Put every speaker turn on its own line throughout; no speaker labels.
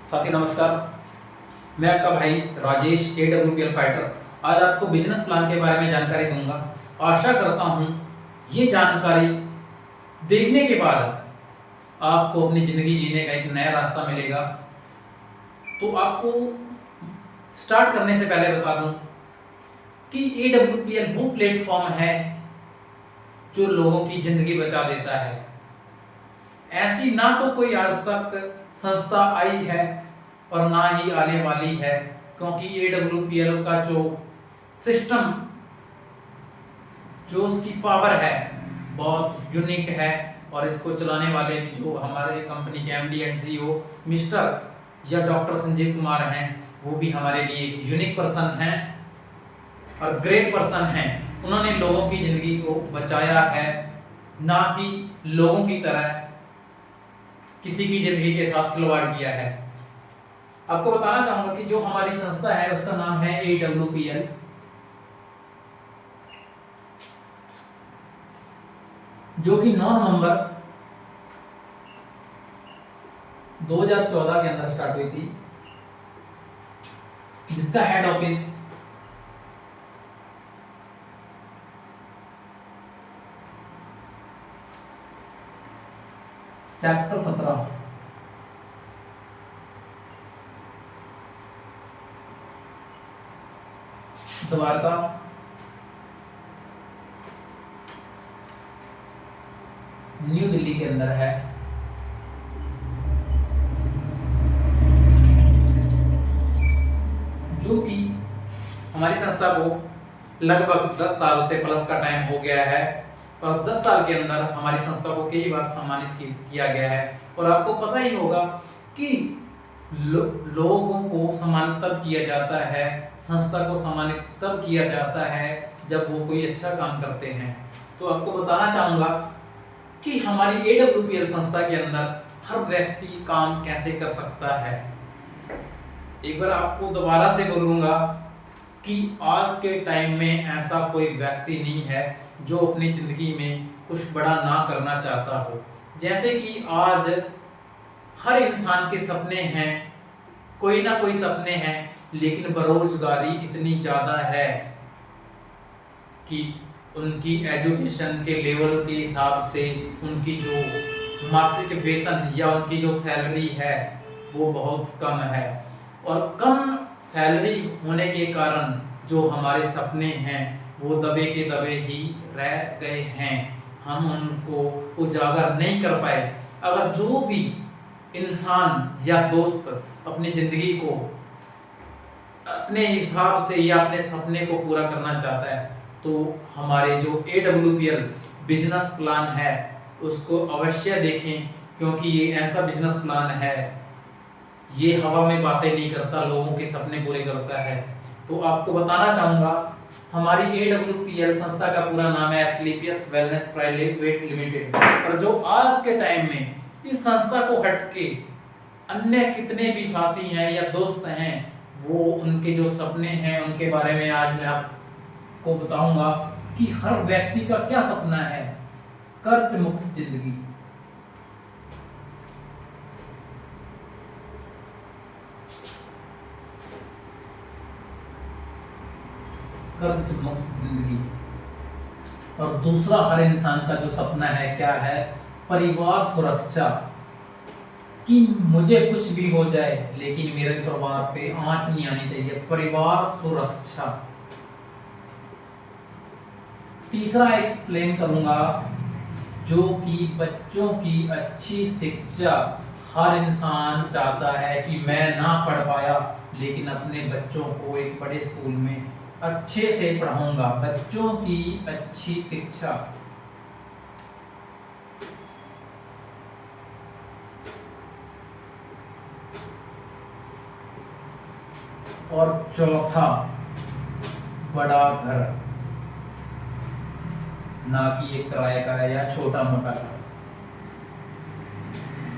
साथी नमस्कार। मैं आपका भाई राजेश AWPL फाइटर आज आपको बिजनेस प्लान के बारे में जानकारी दूंगा। आशा करता हूं ये जानकारी देखने के बाद आपको अपनी ज़िंदगी जीने का एक नया रास्ता मिलेगा। तो आपको स्टार्ट करने से पहले बता दूं कि AWPL वो प्लेटफॉर्म है जो लोगों की ज़िंदगी बचा देता है। ऐसी ना तो कोई आज तक संस्था आई है और ना ही आने वाली है, क्योंकि AWPL का जो सिस्टम, जो उसकी पावर है, बहुत यूनिक है। और इसको चलाने वाले जो हमारे कंपनी के MD एंड CEO मिस्टर या डॉक्टर संजीव कुमार हैं, वो भी हमारे लिए एक यूनिक पर्सन हैं और ग्रेट पर्सन हैं। उन्होंने लोगों की ज़िंदगी को बचाया है, ना कि लोगों की तरह किसी की ज़िंदगी के साथ खिलवाड़ किया है। आपको बताना चाहूंगा कि जो हमारी संस्था है उसका नाम है AWPL, जो कि 9 नवंबर 2014 के अंदर स्टार्ट हुई थी, जिसका head office sector 17 Dwarka new Delhi के अंदर है। जो कि हमारी संस्था को लगभग 10 साल से प्लस का टाइम हो गया है और 10 साल के अंदर हमारी संस्था को कई बार सम्मानित किया गया है। और आपको पता ही होगा कि लोगों को सम्मानित तब किया जाता है, संस्था को सम्मानित तब किया जाता है जब वो कोई अच्छा काम करते हैं। तो आपको बताना चाहूंगा कि हमारी AWPL संस्था के अंदर हर व्यक्ति काम कैसे कर सकता है। एक बार आपको दोबारा से बोलूंगा कि आज के टाइम में ऐसा कोई व्यक्ति नहीं है जो अपनी जिंदगी में कुछ बड़ा ना करना चाहता हो। जैसे कि आज हर इंसान के सपने हैं, कोई ना कोई सपने हैं, लेकिन बेरोजगारी इतनी ज़्यादा है कि उनकी एजुकेशन के लेवल के हिसाब से उनकी जो मासिक वेतन या उनकी जो सैलरी है वो बहुत कम है। और कम सैलरी होने के कारण जो हमारे सपने हैं वो दबे के दबे ही रह गए हैं, हम उनको उजागर नहीं कर पाए। अगर जो भी इंसान या दोस्त अपनी ज़िंदगी को अपने हिसाब से या अपने सपने को पूरा करना चाहता है तो हमारे जो AWPL बिजनेस प्लान है उसको अवश्य देखें, क्योंकि ये ऐसा बिजनेस प्लान है, ये हवा में बातें नहीं करता, लोगों के सपने पूरे करता है। तो आपको बताना चाहूँगा हमारी AWPL संस्था का पूरा नाम है एस्क्लेपियस वेलनेस प्राइवेट लिमिटेड। और जो आज के टाइम में इस संस्था को हटके अन्य कितने भी साथी हैं या दोस्त हैं, वो उनके जो सपने हैं उनके बारे में आज मैं आपको बताऊंगा कि हर व्यक्ति का क्या सपना है। कर्ज मुक्त जिंदगी, कर्ज मुक्त जिंदगी। और दूसरा हर इंसान का जो सपना है क्या है, परिवार सुरक्षा, कि मुझे कुछ भी हो जाए लेकिन मेरे परिवार पे आंच नहीं आनी चाहिए, परिवार सुरक्षा। तीसरा एक्सप्लेन करूंगा जो कि बच्चों की अच्छी शिक्षा। हर इंसान चाहता है कि मैं ना पढ़ पाया लेकिन अपने बच्चों को एक बड़े स्कूल में अच्छे से पढ़ाऊंगा, बच्चों की अच्छी शिक्षा। और चौथा बड़ा घर, ना कि एक किराए का या छोटा मोटा घर।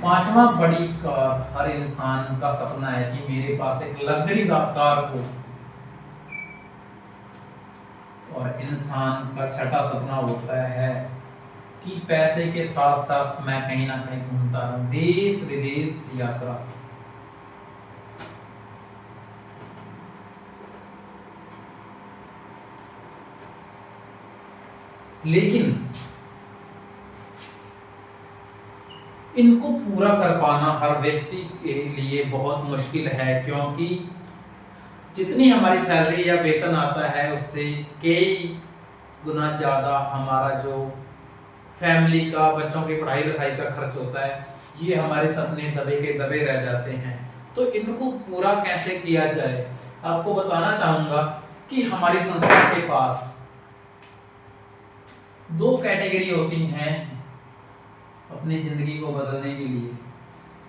पांचवा बड़ी कार, हर इंसान का सपना है कि मेरे पास एक लग्जरी कार हो। और इंसान का छठा सपना होता है कि पैसे के साथ साथ मैं कहीं ना कहीं घूमता रहूं, देश विदेश यात्रा। लेकिन इनको पूरा कर पाना हर व्यक्ति के लिए बहुत मुश्किल है, क्योंकि जितनी हमारी सैलरी या वेतन आता है उससे कई गुना ज़्यादा हमारा जो फैमिली का, बच्चों की पढ़ाई लिखाई का खर्च होता है, ये हमारे सपने दबे के दबे रह जाते हैं। तो इनको पूरा कैसे किया जाए, आपको बताना चाहूंगा कि हमारी संस्था के पास 2 कैटेगरी होती हैं अपनी जिंदगी को बदलने के लिए।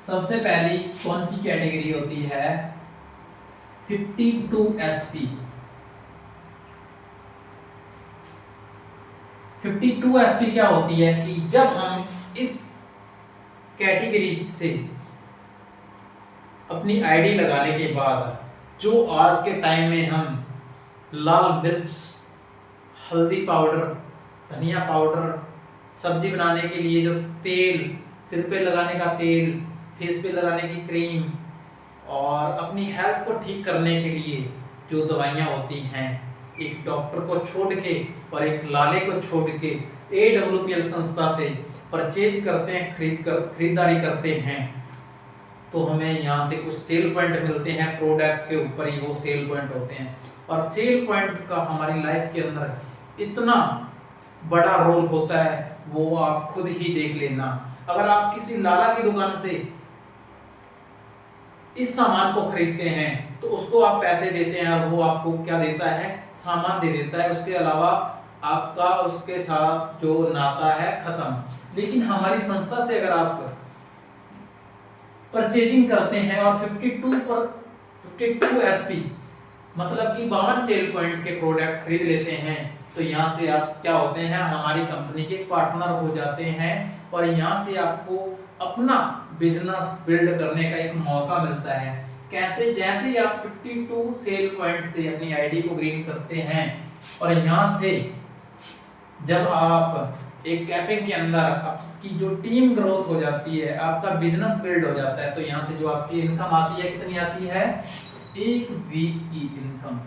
सबसे पहली कौन सी कैटेगरी होती है? 52 SP। 52 SP क्या होती है कि जब हम इस कैटेगरी से अपनी आईडी लगाने के बाद जो आज के टाइम में हम लाल मिर्च, हल्दी पाउडर, धनिया पाउडर, सब्जी बनाने के लिए जो तेल, सिर पे लगाने का तेल, फेस पे लगाने की क्रीम और अपनी हेल्थ को ठीक करने के लिए जो दवाइयाँ होती हैं, एक डॉक्टर को छोड़ के और एक लाले को छोड़ के AWPL संस्था से परचेज करते हैं, खरीदारी करते हैं, तो हमें यहाँ से कुछ सेल पॉइंट मिलते हैं। प्रोडक्ट के ऊपर ही वो सेल पॉइंट होते हैं, और सेल पॉइंट का हमारी लाइफ के अंदर इतना बड़ा रोल होता है, वो आप खुद ही देख लेना। अगर आप किसी लाला की दुकान से इस सामान को खरीदते हैं तो उसको आप पैसे देते हैं और वो आपको क्या देता है? सामान दे देता है, उसके अलावा आपका उसके साथ जो नाता है खत्म। लेकिन हमारी संस्था से अगर आप परचेजिंग करते हैं और 52 SP मतलब कि 52 सेल पॉइंट के प्रोडक्ट खरीद लेते हैं, तो यहाँ से आप क्या होते हैं? हमारी कंपनी के पार्टनर हो जाते हैं, और यहाँ से आपको अपना बिजनेस बिल्ड करने का एक मौका मिलता है। कैसे? जैसे ही आप 52 सेल पॉइंट से अपनी आईडी को ग्रीन करते हैं और यहाँ से जब आप एक कैपिंग के अंदर आपकी जो टीम ग्रोथ हो जाती है, आपका बिजनेस बिल्ड हो जाता है, तो यहाँ से जो आपकी इनकम आती है, कितनी आती है? 1 वीक की इनकम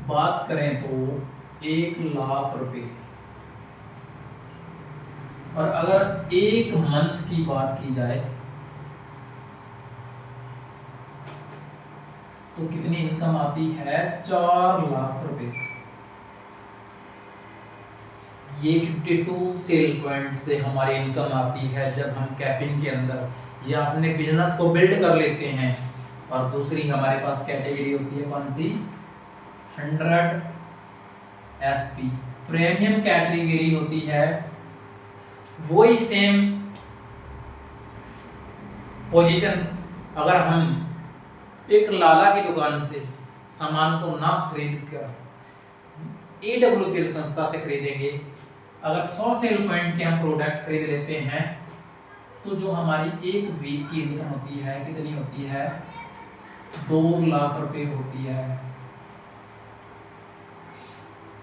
बात करें तो 1 लाख रुपए, और अगर 1 मंथ की बात की जाए तो कितनी इनकम आती है? 4 लाख रुपए। ये 52 सेल पॉइंट से हमारी इनकम आती है जब हम कैपिंग के अंदर या अपने बिजनेस को बिल्ड कर लेते हैं। और दूसरी हमारे पास कैटेगरी होती है कौन सी? 100 SP प्रीमियम कैटेगरी होती है। वही सेम पोजीशन अगर हम एक लाला की दुकान से सामान को ना खरीद कर AWPL संस्था से खरीदेंगे, अगर 100 सेल पॉइंट के हम प्रोडक्ट खरीद लेते हैं, तो जो हमारी 1 वीक की इनकम होती है कितनी होती है? 2 लाख रुपए होती है।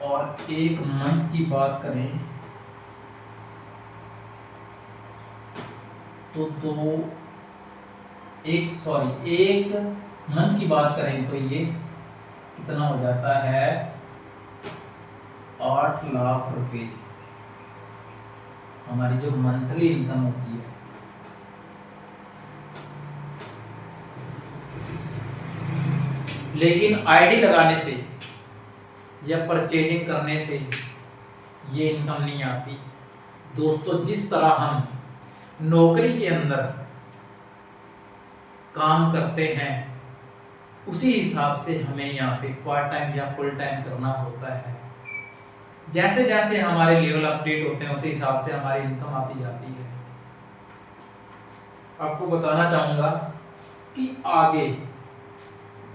और 1 मंथ की बात करें तो एक मंथ की बात करें तो ये कितना हो जाता है? 8 लाख रुपए हमारी जो मंथली इनकम होती है। लेकिन आईडी लगाने से या परचेजिंग करने से ये इनकम नहीं आती। दोस्तों, जिस तरह हम नौकरी के अंदर काम करते हैं, उसी हिसाब से हमें यहाँ पे पार्ट टाइम या फुल टाइम करना होता है। जैसे जैसे हमारे लेवल अपडेट होते हैं, उसी हिसाब से हमारी इनकम आती जाती है। आपको बताना चाहूंगा कि आगे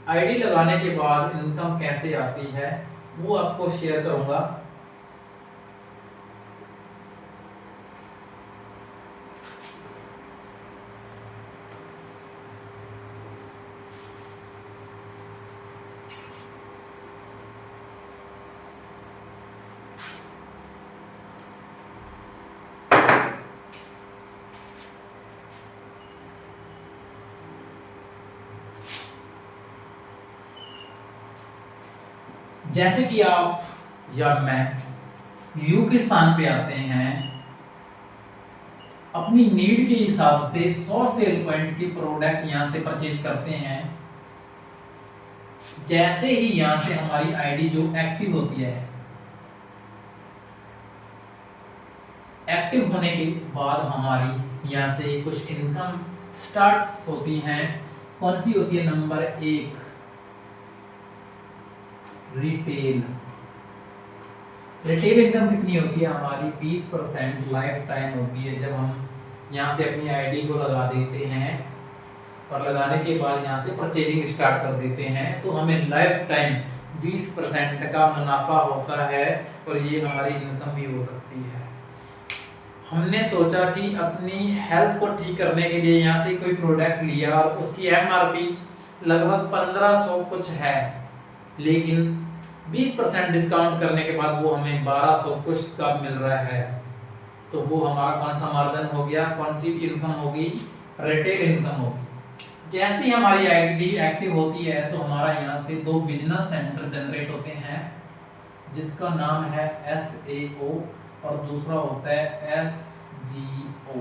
आईडी लगाने के बाद इनकम कैसे आती है, वो आपको शेयर करूंगा। जैसे कि आप या मैं यू के स्थान पे आते हैं, अपनी नीड के हिसाब से 100 सेल पॉइंट की प्रोडक्ट यहां से परचेज करते हैं। जैसे ही यहां से हमारी आईडी जो एक्टिव होती है, एक्टिव होने के बाद हमारी यहां से कुछ इनकम स्टार्ट होती हैं। कौन सी होती है? Number 1 retail. रिटेल इनकम कितनी होती है हमारी? 20% लाइफ टाइम होती है। जब हम यहाँ से अपनी आईडी को लगा देते हैं और लगाने के बाद यहाँ से परचेजिंग स्टार्ट कर देते हैं, तो हमें लाइफ टाइम 20% का मुनाफा होता है और ये हमारी इनकम भी हो सकती है। हमने सोचा कि अपनी हेल्थ को ठीक करने के लिए यहाँ से कोई प्रोडक्ट लिया और उसकी एमआरपी लगभग 1500 कुछ है, लेकिन 20% डिस्काउंट करने के बाद वो हमें 1200 कुछ का मिल रहा है। तो वो हमारा कौन सा मार्जिन हो गया? कौन सी इनकम होगी? रिटेल इनकम होगी। जैसे ही हमारी आईडी एक्टिव होती है तो हमारा यहाँ से 2 बिजनेस सेंटर जनरेट होते हैं, जिसका नाम है SAO और दूसरा होता है SGO।